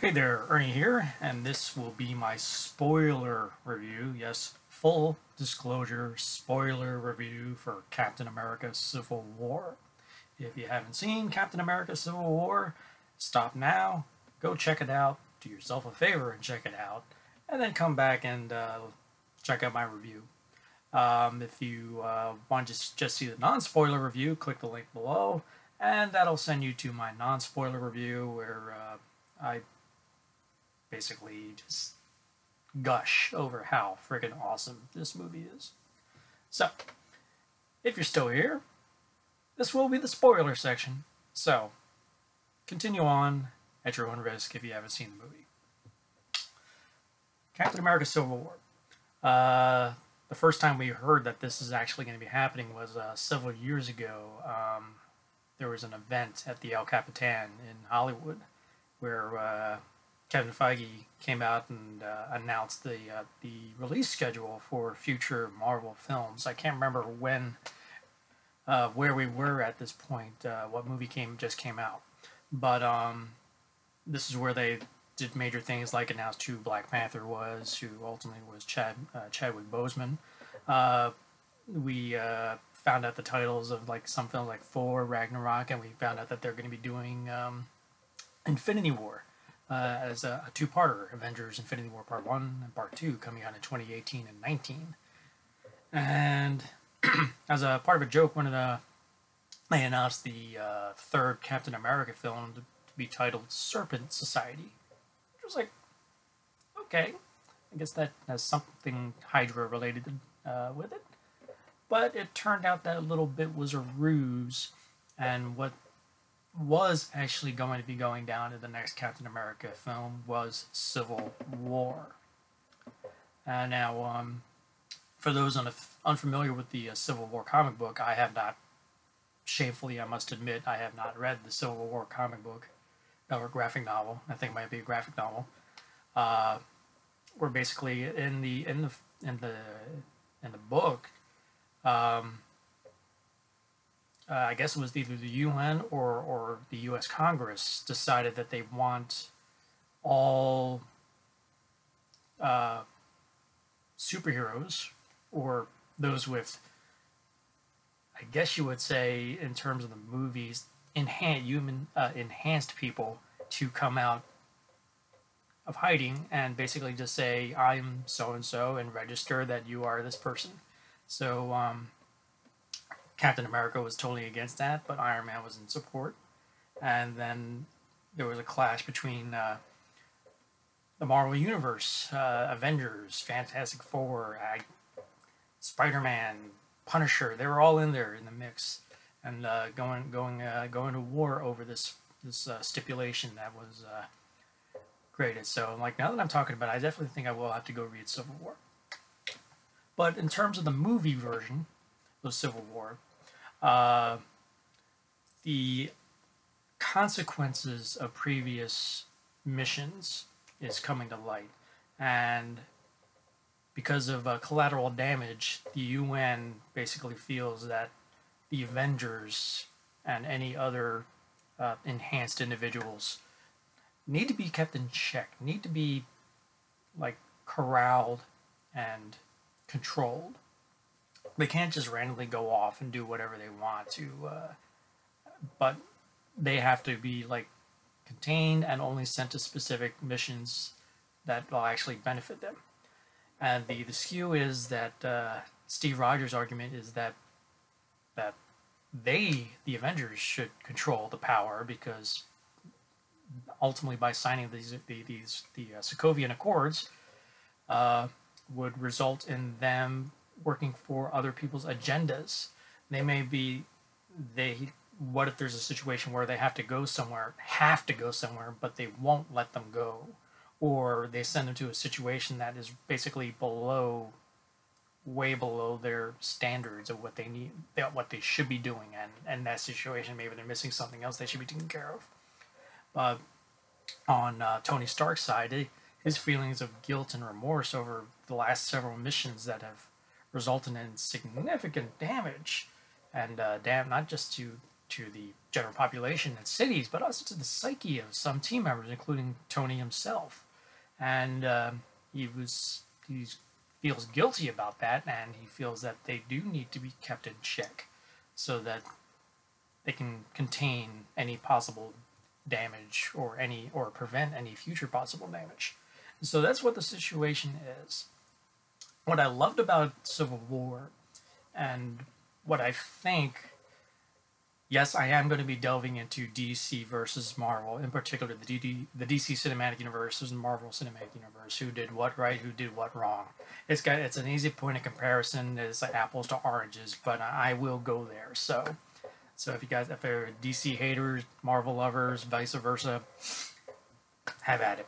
Hey there, Ernie here, and this will be my spoiler review. Yes, full disclosure spoiler review for Captain America Civil War. If you haven't seen Captain America Civil War, stop now, go check it out, do yourself a favor and check it out, and then come back and check out my review. If you want to just see the non-spoiler review, click the link below, and that'll send you to my non-spoiler review where I basically just gush over how freaking awesome this movie is. So, if you're still here, this will be the spoiler section. So, continue on at your own risk if you haven't seen the movie. Captain America Civil War. The first time we heard that this is actually going to be happening was several years ago. There was an event at the El Capitan in Hollywood where Kevin Feige came out and announced the release schedule for future Marvel films. I can't remember when, where we were at this point, what movie just came out, but this is where they did major things like announced who Black Panther was, who ultimately was Chadwick Boseman. We found out the titles of like some films like Thor, Ragnarok, and we found out that they're going to be doing Infinity War. As a two-parter, Avengers Infinity War Part 1 and Part 2, coming out in 2018 and 19. And as a part of a joke, they announced the third Captain America film to be titled Serpent Society. Which was like, okay, I guess that has something Hydra-related with it. But it turned out that a little bit was a ruse, and what was actually going to be going down in the next Captain America film was Civil War. Now, for those unfamiliar with the Civil War comic book, I have not, shamefully I must admit, I have not read the Civil War comic book or graphic novel. I think it might be a graphic novel. Where basically in the book, I guess it was either the UN or the U.S. Congress decided that they want all superheroes, or those with, I guess you would say, in terms of the movies, enhanced people to come out of hiding and basically just say, I'm so-and-so, and register that you are this person. So, Captain America was totally against that, but Iron Man was in support. And then there was a clash between the Marvel Universe, Avengers, Fantastic Four, Spider-Man, Punisher. They were all in there in the mix, and going to war over this stipulation that was created. So, like, now that I'm talking about it, I definitely think I will have to go read Civil War. But in terms of the movie version of Civil War, the consequences of previous missions is coming to light, and because of collateral damage, the UN basically feels that the Avengers and any other enhanced individuals need to be kept in check, need to be like corralled and controlled. They can't just randomly go off and do whatever they want to, but they have to be like contained and only sent to specific missions that will actually benefit them. And the skew is that Steve Rogers' argument is that the Avengers, should control the power, because ultimately by signing the Sokovian Accords would result in them working for other people's agendas. What if there's a situation where they have to go somewhere, but they won't let them go, or they send them to a situation that is basically way below their standards of what they need, what they should be doing, and in that situation maybe they're missing something else they should be taking care of. On Tony Stark's side, his feelings of guilt and remorse over the last several missions that have resulted in significant damage, and not just to to the general population in cities, but also to the psyche of some team members, including Tony himself. And he feels guilty about that, and he feels that they do need to be kept in check so that they can contain any possible damage or prevent any future possible damage. So that's what the situation is. What I loved about Civil War, and what I think, yes, I am going to be delving into DC versus Marvel, in particular the DC Cinematic Universe versus Marvel Cinematic Universe. Who did what right? Who did what wrong? It's an easy point of comparison. It's like apples to oranges, but I will go there. So if you're DC haters, Marvel lovers, vice versa, have at it.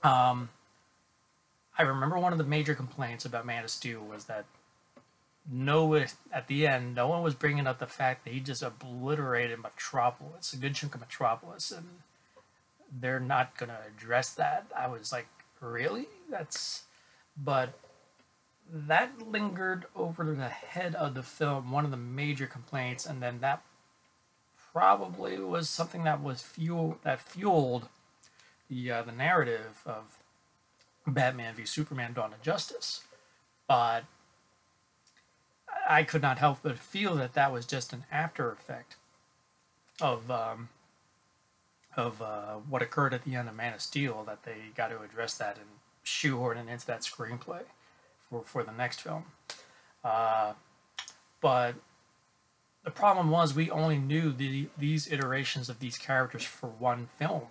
I remember one of the major complaints about Man of Steel was that at the end, no one was bringing up the fact that he just obliterated Metropolis, a good chunk of Metropolis, and they're not going to address that. I was like, really? But that lingered over the head of the film, one of the major complaints, and then that probably was something that fueled the narrative of Batman v Superman: Dawn of Justice. But I could not help but feel that was just an after effect of what occurred at the end of Man of Steel, that they got to address that and shoehorn it into that screenplay for the next film. But the problem was we only knew these iterations of these characters for one film.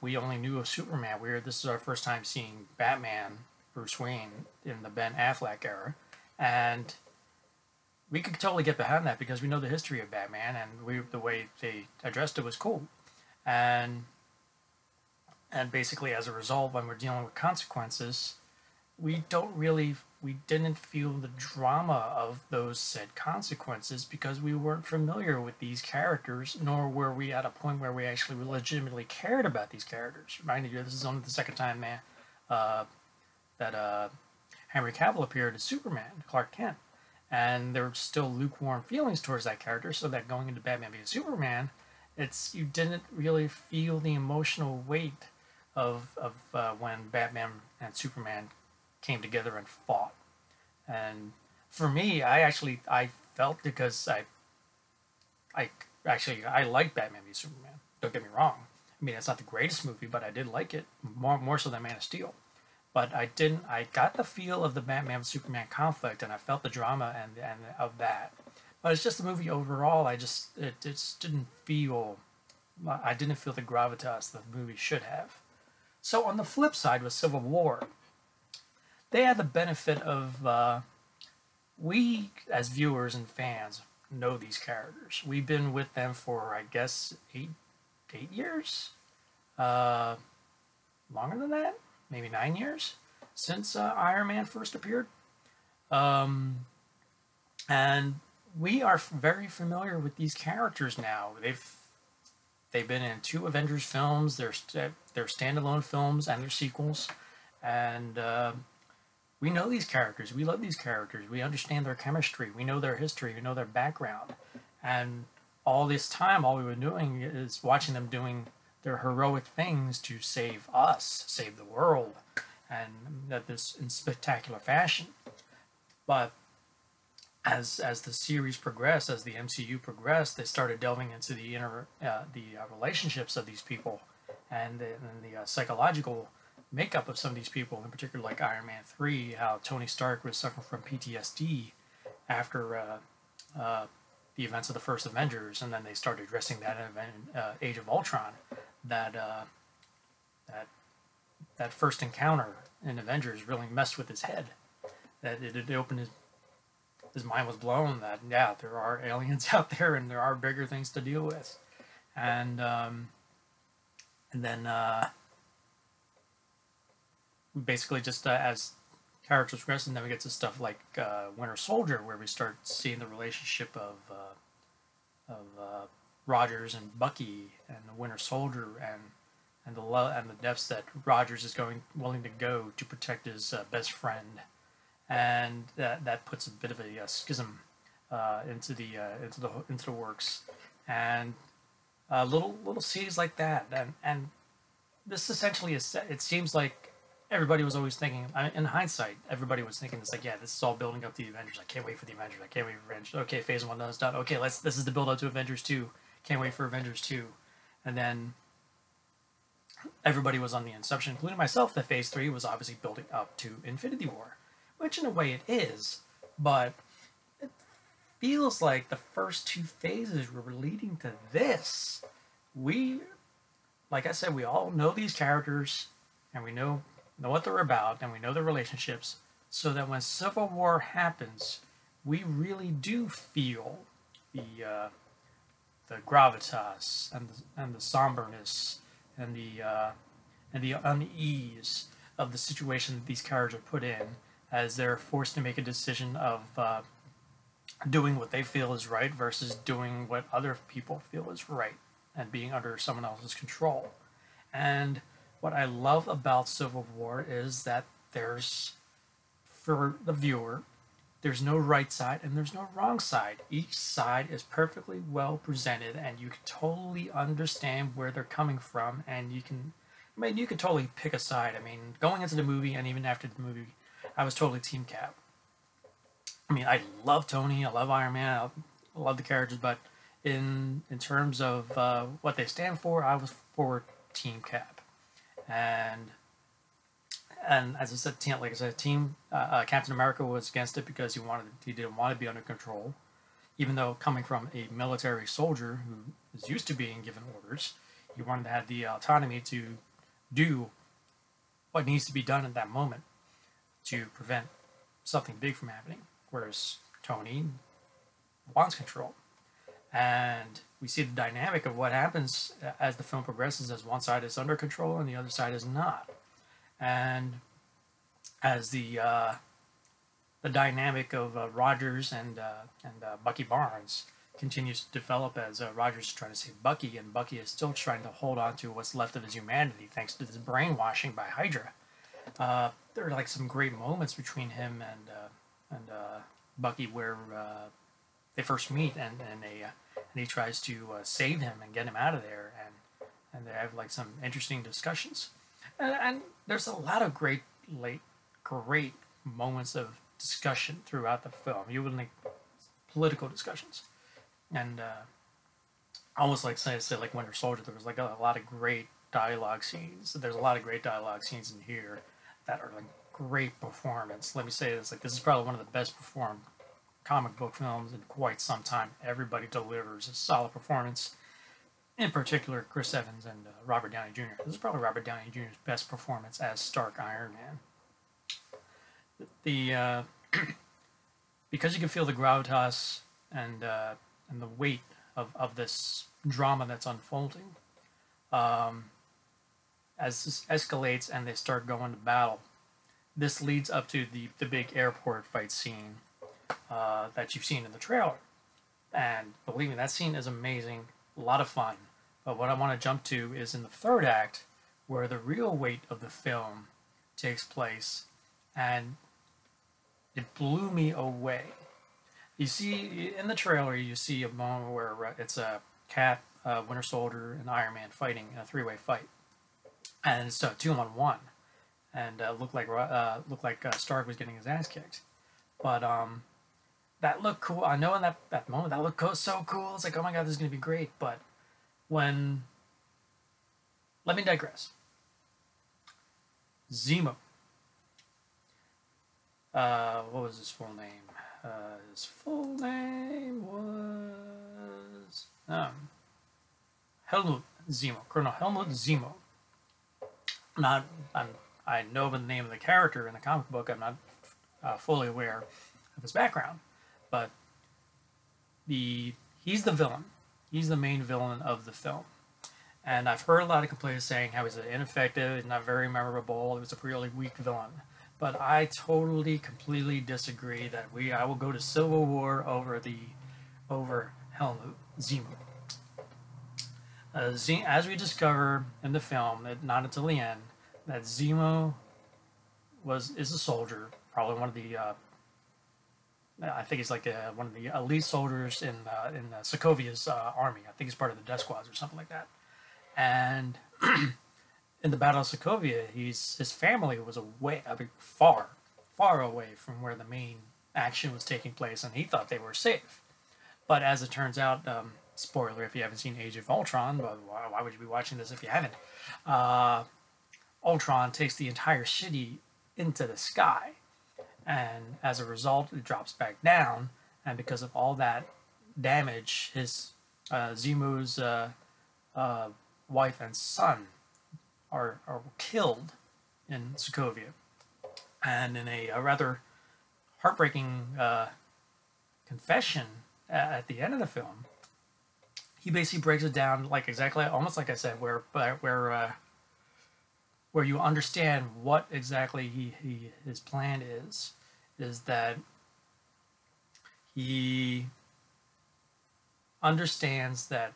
We only knew of Superman. This is our first time seeing Batman, Bruce Wayne, in the Ben Affleck era. And we could totally get behind that because we know the history of Batman, and the way they addressed it was cool. And basically, as a result, when we're dealing with consequences, we didn't feel the drama of those said consequences because we weren't familiar with these characters, nor were we at a point where we actually legitimately cared about these characters. Reminding you, this is only the second time that Henry Cavill appeared as Superman, Clark Kent, and there were still lukewarm feelings towards that character. So that going into Batman v Superman, you didn't really feel the emotional weight of when Batman and Superman came together and fought. And for me, I felt, because I like Batman v Superman. Don't get me wrong. I mean, it's not the greatest movie, but I did like it more so than Man of Steel. But I got the feel of the Batman v Superman conflict, and I felt the drama and of that. But it's just the movie overall. I just didn't feel the gravitas the movie should have. So on the flip side with Civil War, they had the benefit of we as viewers and fans know these characters. We've been with them for, I guess, eight years, longer than that, maybe 9 years since Iron Man first appeared, and we are very familiar with these characters now. They've been in 2 Avengers films, their standalone films, and their sequels, and we know these characters. We love these characters. We understand their chemistry. We know their history. We know their background. And all this time, all we were doing is watching them doing their heroic things to save us, save the world, and that this in spectacular fashion. But as the series progressed, as the MCU progressed, they started delving into the relationships of these people and the psychological makeup of some of these people, in particular like Iron Man 3, how Tony Stark was suffering from PTSD after the events of the first Avengers, and then they started addressing that in Age of Ultron, that first encounter in Avengers really messed with his head. That it opened his mind was blown that, yeah, there are aliens out there and there are bigger things to deal with. And then basically just as characters progress, and then we get to stuff like Winter Soldier, where we start seeing the relationship of Rogers and Bucky and the Winter Soldier, and the love and the depths that Rogers is willing to go to protect his best friend, and that puts a bit of a schism into the works, and little seeds like that, and this essentially is. It seems like everybody was always thinking, in hindsight, everybody was thinking it's like, yeah, this is all building up to the Avengers. I can't wait for the Avengers. I can't wait for Avengers. Okay, Phase 1 is done. Okay, this is the build up to Avengers 2. Can't wait for Avengers 2. And then everybody was on the inception, including myself, that Phase 3 was obviously building up to Infinity War, which in a way it is, but it feels like the first two phases were leading to this. Like I said, we all know these characters, and we know what they're about, and we know their relationships, so that when Civil War happens, we really do feel the gravitas and the somberness and the unease of the situation that these characters are put in, as they're forced to make a decision of doing what they feel is right versus doing what other people feel is right, and being under someone else's control. And what I love about Civil War is that for the viewer, there's no right side and there's no wrong side. Each side is perfectly well presented, and you can totally understand where they're coming from, and you can totally pick a side. I mean, going into the movie and even after the movie, I was totally Team Cap. I mean, I love Tony, I love Iron Man, I love the characters, but in terms of what they stand for, I was for Team Cap. And as I said, Captain America was against it because he didn't want to be under control, even though coming from a military soldier who is used to being given orders, he wanted to have the autonomy to do what needs to be done at that moment to prevent something big from happening, whereas Tony wants control. And we see the dynamic of what happens as the film progresses, as one side is under control and the other side is not. And as the dynamic of Rogers and Bucky Barnes continues to develop, as Rogers is trying to save Bucky, and Bucky is still trying to hold on to what's left of his humanity thanks to this brainwashing by Hydra. There are like some great moments between him and Bucky where they first meet, and he tries to save him and get him out of there, and they have like some interesting discussions, and there's a lot of great moments of discussion throughout the film. You would like political discussions, and almost like say like Winter Soldier, there was like a lot of great dialogue scenes. There's a lot of great dialogue scenes in here that are like great performance. Let me say this: like, this is probably one of the best performed comic book films in quite some time. Everybody delivers a solid performance. In particular, Chris Evans and Robert Downey Jr. This is probably Robert Downey Jr.'s best performance as Stark Iron Man. Because you can feel the gravitas and the weight of this drama that's unfolding, as this escalates and they start going to battle, this leads up to the big airport fight scene that you've seen in the trailer. And believe me, that scene is amazing, a lot of fun. But what I want to jump to is in the third act, where the real weight of the film takes place, and it blew me away. You see, in the trailer, you see a moment where it's a Cap, Winter Soldier, and Iron Man fighting in a three-way fight, and it's a 2-on-1, and looked like Stark was getting his ass kicked. But that looked cool. I know in that moment that looked so cool. It's like, oh my god, this is gonna be great. But let me digress. Zemo. What was his full name? His full name was Helmut Zemo. Colonel Helmut Zemo. I know the name of the character in the comic book. I'm not fully aware of his background, but he's the villain. He's the main villain of the film. And I've heard a lot of complaints saying how he's ineffective, he's not very memorable, he was a really weak villain. But I totally, completely disagree that I will go to Civil War over Helmut Zemo. As we discover in the film, not until the end, that Zemo is a soldier, probably one of the I think he's like one of the elite soldiers in Sokovia's army. I think he's part of the Death Squads or something like that. And in the Battle of Sokovia, his family was away, I mean, far away from where the main action was taking place, and he thought they were safe. But as it turns out, spoiler if you haven't seen Age of Ultron, but why would you be watching this if you haven't? Uh, Ultron takes the entire city into the sky, and as a result, it drops back down. And because of all that damage, his Zemu's wife and son are killed in Sokovia. And in a rather heartbreaking confession at the end of the film, he basically breaks it down like exactly, almost like I said, where you understand what exactly his plan is that he understands that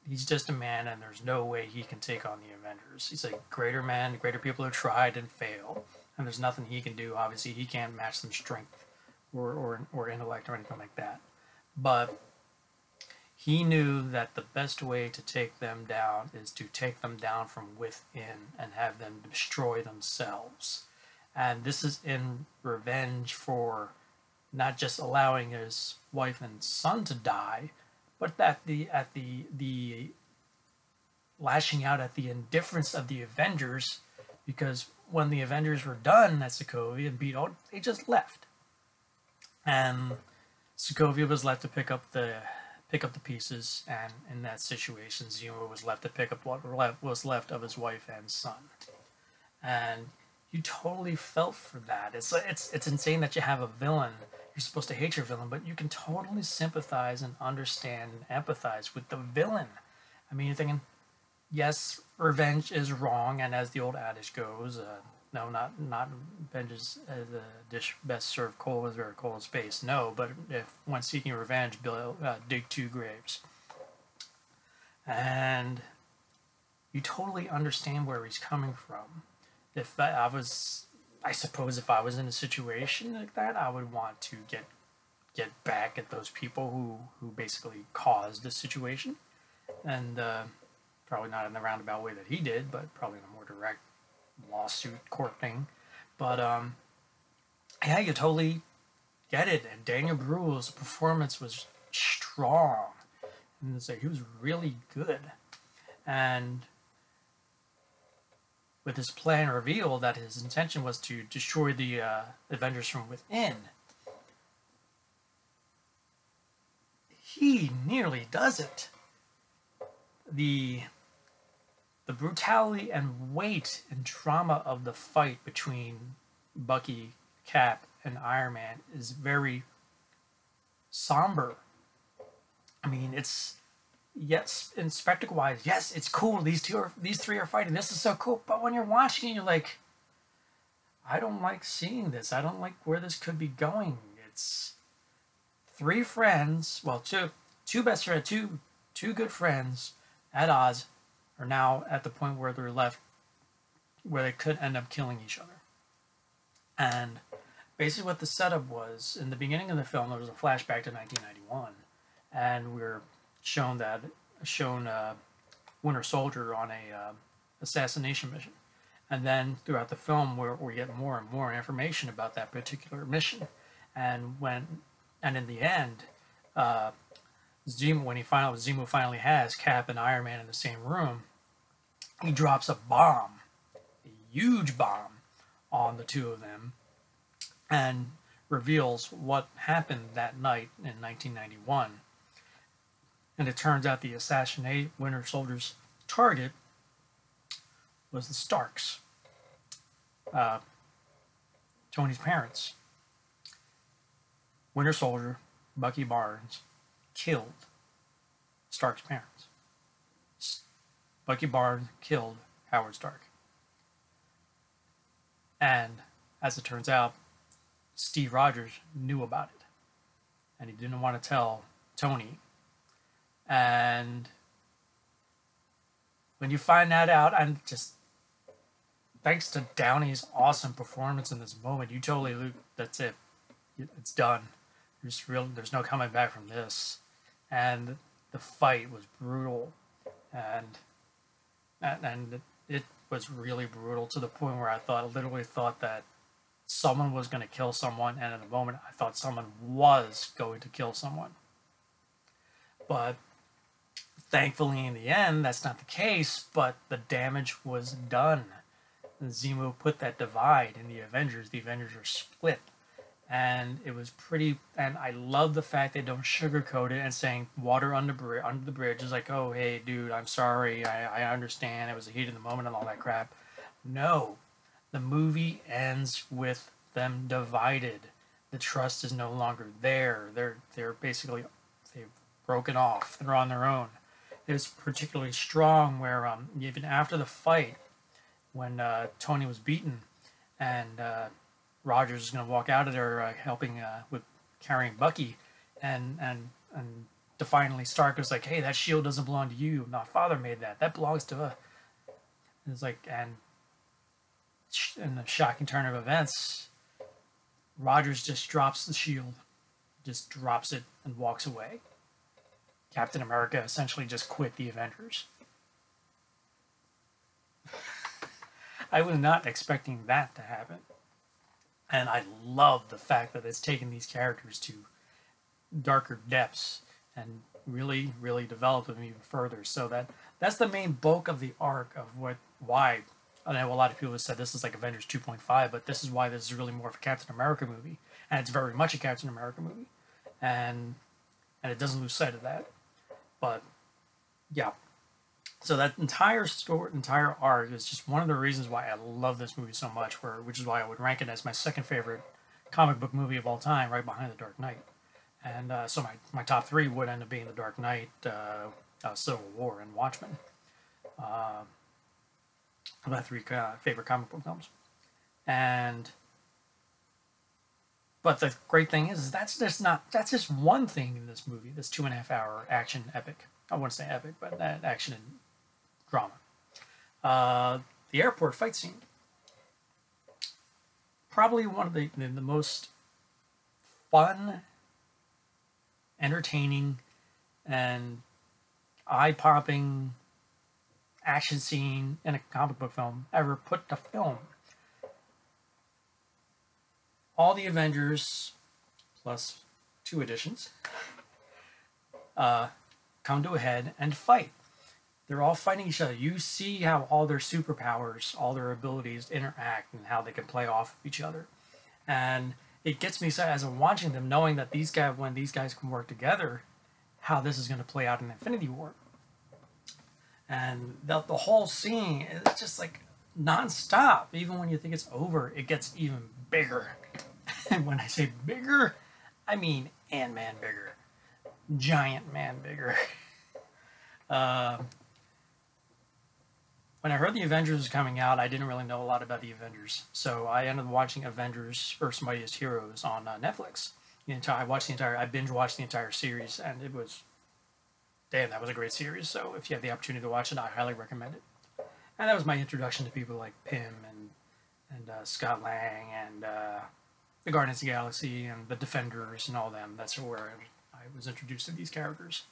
he's just a man and there's no way he can take on the Avengers. He's a greater man, greater people have tried and failed, and there's nothing he can do. Obviously, he can't match them strength or intellect or anything like that. But he knew that the best way to take them down is to take them down from within and have them destroy themselves. And this is in revenge for not just allowing his wife and son to die, but at the lashing out at the indifference of the Avengers, because when the Avengers were done at Sokovia and beat out, they just left, and Sokovia was left to pick up the pieces, and in that situation, Zemo was left to pick up what was left of his wife and son, and you totally felt for that. It's insane that you have a villain. You're supposed to hate your villain, but you can totally sympathize and understand and empathize with the villain. I mean, you're thinking, yes, revenge is wrong, and as the old adage goes, no, not revenge is the dish best served cold as where cold space. No, but if when seeking revenge, dig 2 graves. And you totally understand where he's coming from. If I suppose if I was in a situation like that, I would want to get back at those people who basically caused the situation, and probably not in the roundabout way that he did, but probably in a more direct lawsuit court thing. But yeah, you totally get it. And Daniel Bruhl's performance was strong, and it's like he was really good, and with his plan revealed that his intention was to destroy the Avengers from within, he nearly does it. The brutality and weight and drama of the fight between Bucky, Cap, and Iron Man is very somber. I mean, it's, yes, in spectacle wise, yes, it's cool. These three are fighting. This is so cool. But when you're watching it, you're like, I don't like seeing this. I don't like where this could be going. It's 3 friends, well, two best friends, two good friends at odds are now at the point where they're left, where they could end up killing each other. And basically what the setup was, in the beginning of the film, there was a flashback to 1991, and we're shown Winter Soldier on a assassination mission, and then throughout the film we get more and more information about that particular mission, and in the end, Zemo finally has Cap and Iron Man in the same room, he drops a bomb, a huge bomb, on the 2 of them, and reveals what happened that night in 1991. And it turns out the assassinate Winter Soldier's target was the Starks, Tony's parents. Winter Soldier, Bucky Barnes, killed Stark's parents. Bucky Barnes killed Howard Stark. And as it turns out, Steve Rogers knew about it, and he didn't want to tell Tony. And when you find that out, and just thanks to Downey's awesome performance in this moment, you totally, that's it. It's done. there's no coming back from this. And the fight was brutal, and it was really brutal to the point where literally thought that someone was going to kill someone, and in the moment I thought someone was going to kill someone. But thankfully, in the end, that's not the case, but the damage was done. Zemo put that divide in the Avengers. The Avengers are split. And it was pretty, and I love the fact they don't sugarcoat it and saying water under the bridge is like, oh, hey, dude, I'm sorry, I understand, it was the heat of the moment and all that crap. No, the movie ends with them divided. The trust is no longer there. They're basically, they've broken off. They're on their own. It was particularly strong where even after the fight, when Tony was beaten and Rogers is going to walk out of there helping with carrying Bucky, and defiantly Stark was like, "Hey, that shield doesn't belong to you. My father made that. That belongs to us." It's like, and in the shocking turn of events, Rogers just drops the shield, just drops it and walks away. Captain America essentially just quit the Avengers. I was not expecting that to happen. And I love the fact that it's taken these characters to darker depths and really, really developed them even further. So that's the main bulk of the arc of why. I know a lot of people have said this is like Avengers 2.5, but this is why this is really more of a Captain America movie, and it's very much a Captain America movie, and it doesn't lose sight of that. But yeah, so that entire story, entire arc is just one of the reasons why I love this movie so much, which is why I would rank it as my second favorite comic book movie of all time, right behind The Dark Knight. And so my top three would end up being The Dark Knight, Civil War, and Watchmen. My three favorite comic book films. But the great thing is that's just one thing in this movie, this 2.5 hour action epic. I wouldn't say epic, but that action and drama. The airport fight scene. Probably one of the most fun, entertaining, and eye-popping action scene in a comic book film ever put to film. All the Avengers, plus 2 additions, come to a head and fight. They're all fighting each other. You see how all their superpowers, all their abilities interact and how they can play off of each other. And it gets me excited as I'm watching them, knowing that when these guys can work together, how this is going to play out in Infinity War. And the whole scene is just like non-stop. Even when you think it's over, it gets even bigger. And when I say bigger, I mean Ant-Man bigger. Giant man bigger. When I heard the Avengers was coming out, I didn't really know a lot about the Avengers. So I ended up watching Avengers Earth's Mightiest Heroes on Netflix. I binge watched the entire series, and it was, damn, that was a great series. So if you have the opportunity to watch it, I highly recommend it. And that was my introduction to people like Pym and Scott Lang and the Guardians of the Galaxy and the Defenders and all them. That's where I was introduced to these characters.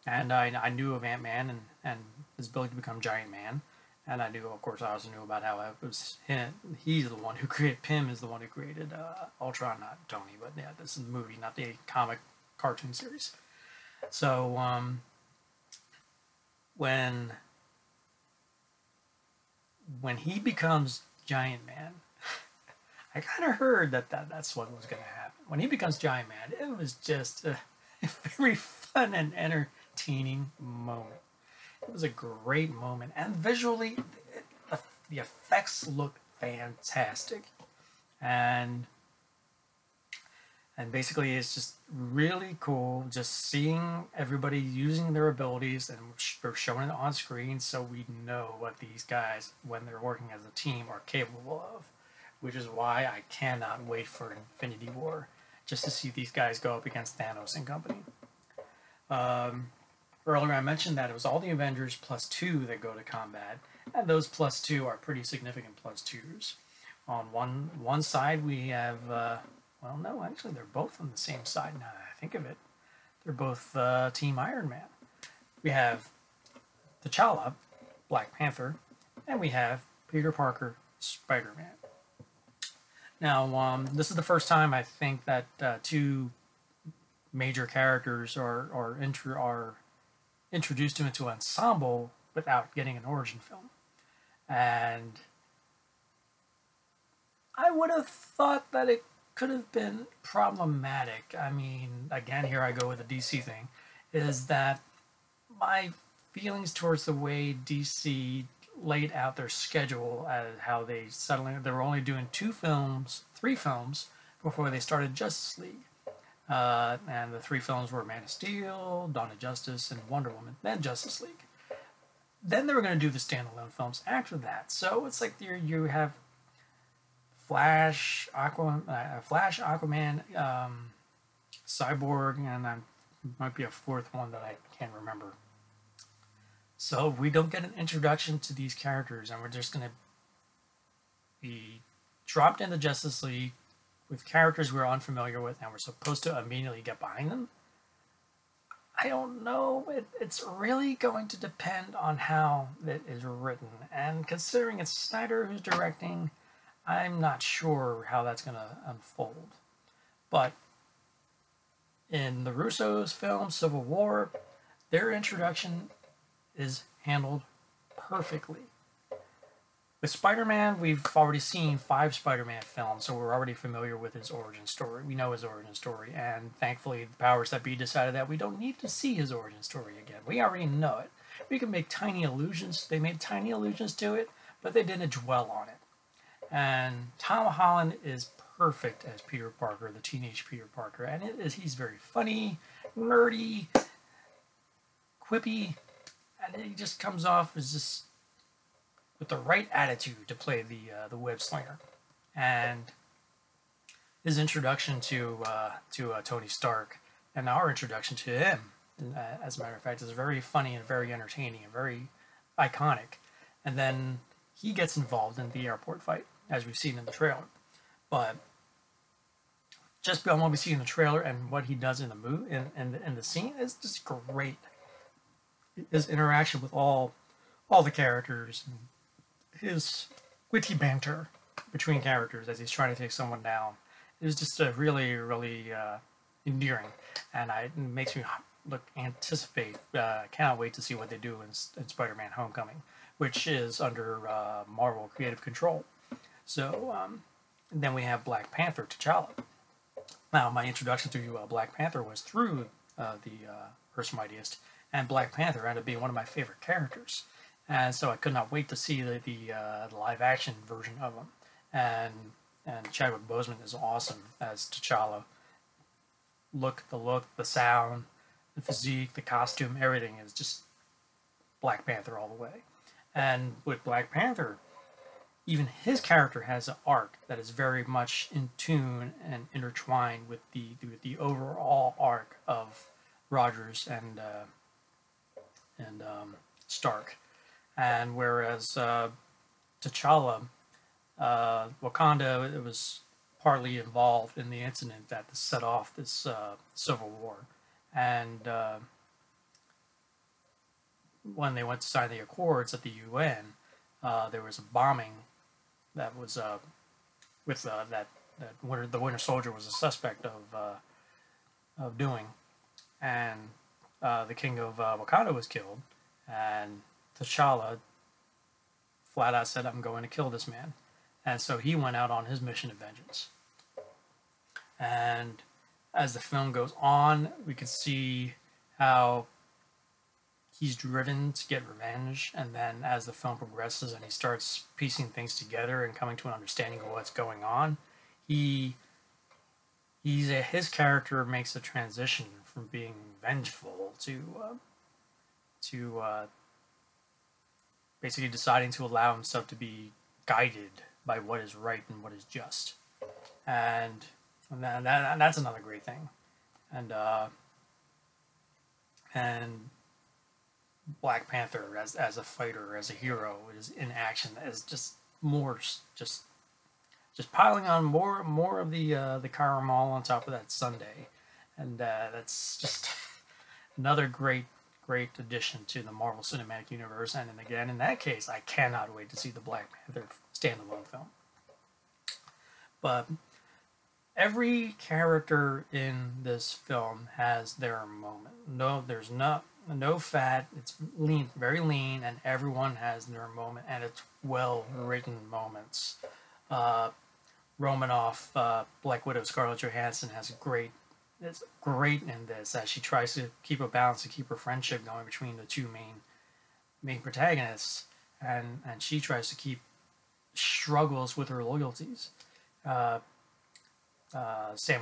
And I knew of Ant-Man and his ability to become Giant Man. And I knew, of course, I also knew about how it was him. He's the one who created, Pym is the one who created Ultron, not Tony, but yeah, this is the movie, not the comic cartoon series. So, when he becomes Giant Man, I kind of heard that's what was going to happen. When he becomes Giant Man, it was just a very fun and entertaining moment. It was a great moment, and visually, the effects look fantastic, and basically it's just really cool just seeing everybody using their abilities, and they're showing it on screen, so we know what these guys, when they're working as a team, are capable of, which is why I cannot wait for Infinity War, just to see these guys go up against Thanos and company. Earlier I mentioned that it was all the Avengers plus 2 that go to combat, and those plus 2 are pretty significant plus 2s. On one side we have, well, no, actually, they're both on the same side now that I think of it. They're both Team Iron Man. We have T'Challa, Black Panther, and we have Peter Parker, Spider-Man. Now, this is the first time I think that two major characters are introduced into an ensemble without getting an origin film. And I would have thought that it could have been problematic. I mean, again, here I go with the DC thing, is that my feelings towards the way DC laid out their schedule as how they were only doing 3 films before they started Justice League. And the 3 films were Man of Steel, Dawn of Justice, and Wonder Woman, then Justice League. Then they were going to do the standalone films after that. So it's like you have Flash, Aquaman, Cyborg, and there might be a 4th one that I can't remember. So we don't get an introduction to these characters, and we're just going to be dropped into Justice League with characters we're unfamiliar with, and we're supposed to immediately get behind them. I don't know. It's really going to depend on how it is written, and considering it's Snyder who's directing, I'm not sure how that's going to unfold. But in the Russo's film, Civil War, their introduction is handled perfectly. With Spider-Man, we've already seen 5 Spider-Man films, so we're already familiar with his origin story. We know his origin story, and thankfully the powers that be decided that we don't need to see his origin story again. We already know it. We can make tiny allusions. They made tiny allusions to it, but they didn't dwell on it. And Tom Holland is perfect as Peter Parker, the teenage Peter Parker, and he's very funny, nerdy, quippy, and he just comes off as just with the right attitude to play the web slinger. And his introduction to Tony Stark and our introduction to him, as a matter of fact, is very funny and very entertaining and very iconic. And then he gets involved in the airport fight, as we've seen in the trailer. But just beyond what we see in the trailer and what he does in the movie in the scene is just great. His interaction with all the characters, and his witty banter between characters as he's trying to take someone down, is just a really, really endearing, and it makes me anticipate. Cannot wait to see what they do in Spider-Man: Homecoming, which is under Marvel Creative Control. So then we have Black Panther, T'Challa. Now, my introduction to Black Panther was through the Earth's Mightiest, and Black Panther ended up being one of my favorite characters. And so I could not wait to see the live action version of him. And Chadwick Boseman is awesome as T'Challa. The look, the sound, the physique, the costume, everything is just Black Panther all the way. And with Black Panther, even his character has an arc that is very much in tune and intertwined with the overall arc of Rogers and Stark. And whereas T'Challa, Wakanda, it was partly involved in the incident that set off this civil war. And when they went to sign the accords at the UN, there was a bombing that was with that the Winter Soldier was a suspect of doing, and the king of Wakanda was killed, and T'Challa flat out said, "I'm going to kill this man," and so he went out on his mission of vengeance. And as the film goes on, we can see how he's driven to get revenge, and then as the film progresses and he starts piecing things together and coming to an understanding of what's going on, his character makes a transition from being vengeful to basically deciding to allow himself to be guided by what is right and what is just, and that's another great thing, and Black Panther as a fighter, as a hero, is in action, is just more just just piling on more of the caramel on top of that sundae, and that's just another great addition to the Marvel Cinematic Universe. And again, in that case, I cannot wait to see the Black Panther standalone film. But every character in this film has their moment. No, there's no fat. It's lean, very lean, and everyone has their moment, and it's well written moments. Romanoff, Black Widow, Scarlett Johansson it's great in this as she tries to keep a balance and keep her friendship going between the two main protagonists, and she tries to keep struggles with her loyalties. Sam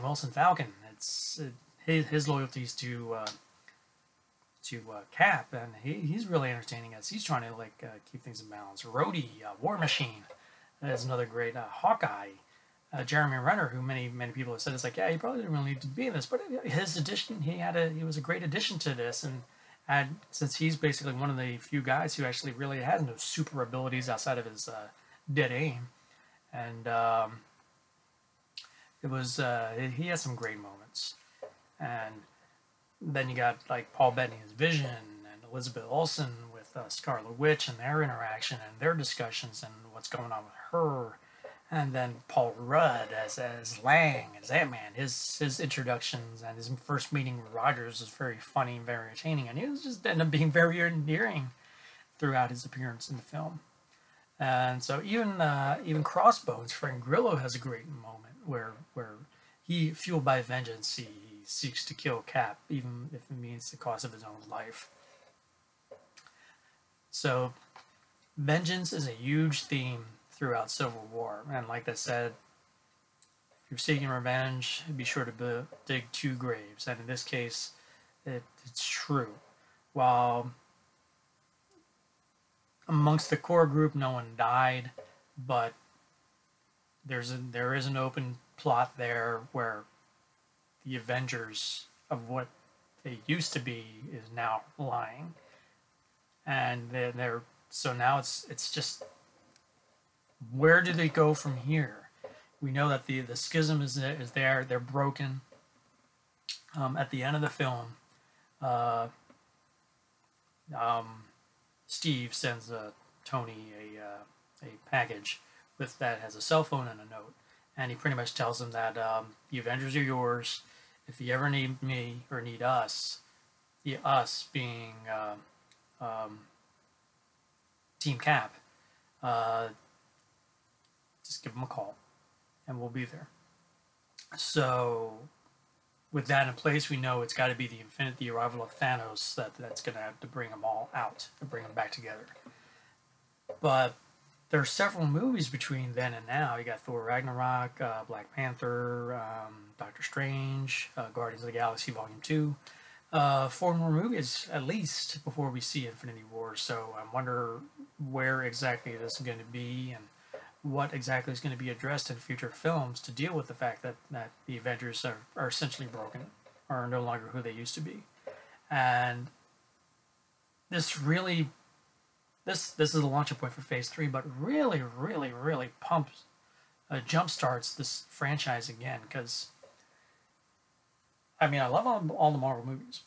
Wilson Falcon, it's his loyalties to Cap, and he's really entertaining as he's trying to keep things in balance. Rhodey, War Machine, is another great Hawkeye. Jeremy Renner, who many people have said is like, yeah, he probably didn't really need to be in this, but his addition, he was a great addition to this, and since he's basically one of the few guys who actually really has no super abilities outside of his dead aim, and he has some great moments, and then you got like Paul Bettany as Vision and Elizabeth Olsen with Scarlet Witch and their interaction and their discussions and what's going on with her. And then Paul Rudd as Lang, as Ant-Man, his introductions and his first meeting with Rogers was very funny and very entertaining, and he was just ended up being very endearing throughout his appearance in the film. And so even Crossbones, Frank Grillo, has a great moment where he, fueled by vengeance, he seeks to kill Cap, even if it means the cost of his own life. So vengeance is a huge theme throughout Civil War, and like I said, if you're seeking revenge, be sure to dig 2 graves, and in this case, it's true. While amongst the core group, no one died, but there is an open plot there where the Avengers of what they used to be is now lying, and so now it's just, where do they go from here? We know that the schism is there. They're broken. At the end of the film, Steve sends Tony a package that has a cell phone and a note, and he pretty much tells him that the Avengers are yours. If you ever need me or need us, the us being Team Cap, just give them a call, and we'll be there. So, with that in place, we know it's got to be the arrival of Thanos that's going to have to bring them all out, to bring them back together. But there are several movies between then and now. You got Thor Ragnarok, Black Panther, Doctor Strange, Guardians of the Galaxy Volume 2. 4 more movies, at least, before we see Infinity War. So I wonder where exactly this is going to be, and what exactly is going to be addressed in future films to deal with the fact that the Avengers are essentially broken, are no longer who they used to be. And this is the launching point for Phase 3, but really jumpstarts this franchise again, because I mean, I love all the Marvel movies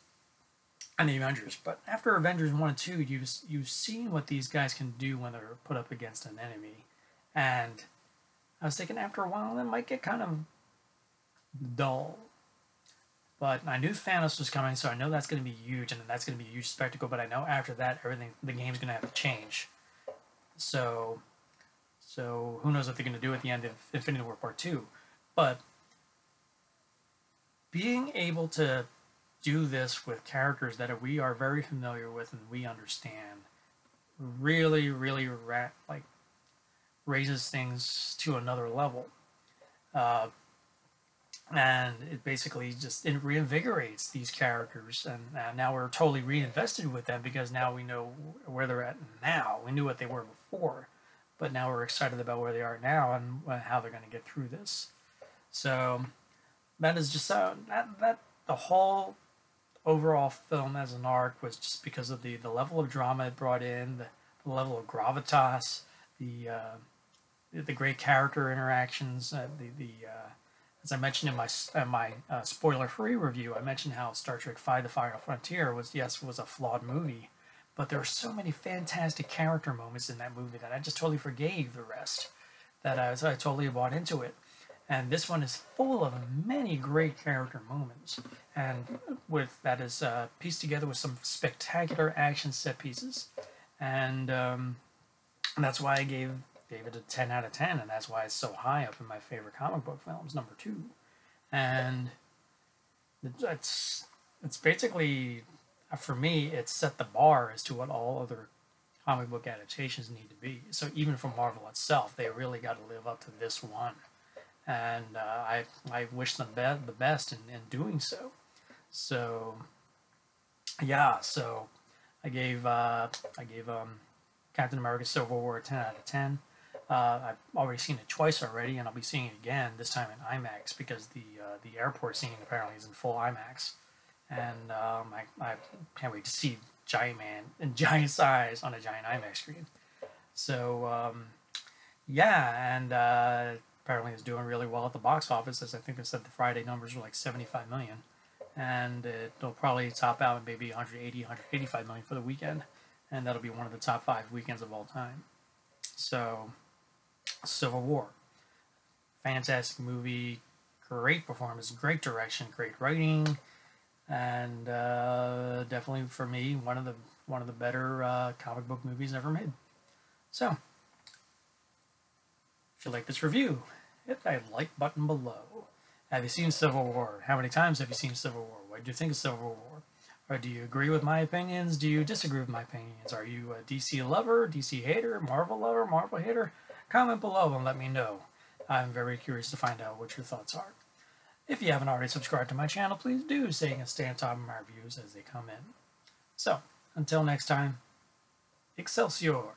and the Avengers, but after Avengers 1 and 2, you've seen what these guys can do when they're put up against an enemy. And I was thinking after a while, that might get kind of dull. But I knew Thanos was coming, so I know that's going to be huge, and that's going to be a huge spectacle. But I know after that, the game's going to have to change. So who knows what they're going to do at the end of Infinity War Part 2. But being able to do this with characters that we are very familiar with and we understand really raises things to another level. And it basically it reinvigorates these characters, and now we're totally reinvested with them, because now we know where they're at now. We knew what they were before, but now we're excited about where they are now and how they're going to get through this. So that is just that the whole overall film as an arc was just because of the level of drama it brought in, the level of gravitas, the the great character interactions. As I mentioned in my spoiler-free review, I mentioned how Star Trek V: The Final Frontier was a flawed movie, but there were so many fantastic character moments in that movie that I just totally forgave the rest. That I totally bought into it. And this one is full of many great character moments, and with that is pieced together with some spectacular action set pieces, and that's why I gave it a 10 out of 10, and that's why it's so high up in my favorite comic book films, number 2. And it's basically, for me, it set the bar as to what all other comic book adaptations need to be. So even for Marvel itself, they really got to live up to this one, and I wish them the best in doing so. So yeah, so I gave Captain America: Civil War a 10 out of 10. I've already seen it twice already, and I'll be seeing it again, this time in IMAX, because the airport scene apparently is in full IMAX, and I can't wait to see Giant Man in giant size on a giant IMAX screen. So yeah, and apparently it's doing really well at the box office, as I think they said the Friday numbers were like 75 million, and it'll probably top out maybe 180, 185 million for the weekend, and that'll be one of the top 5 weekends of all time. So, Civil War, fantastic movie, great performance, great direction, great writing, and definitely for me one of the better comic book movies ever made. So, if you like this review, hit that like button below. Have you seen Civil War? How many times have you seen Civil War? What do you think of Civil War? Or do you agree with my opinions? Do you disagree with my opinions? Are you a DC lover, DC hater, Marvel lover, Marvel hater? Comment below and let me know. I'm very curious to find out what your thoughts are. If you haven't already subscribed to my channel, please do, so you can stay on top of my reviews as they come in. So, until next time, Excelsior!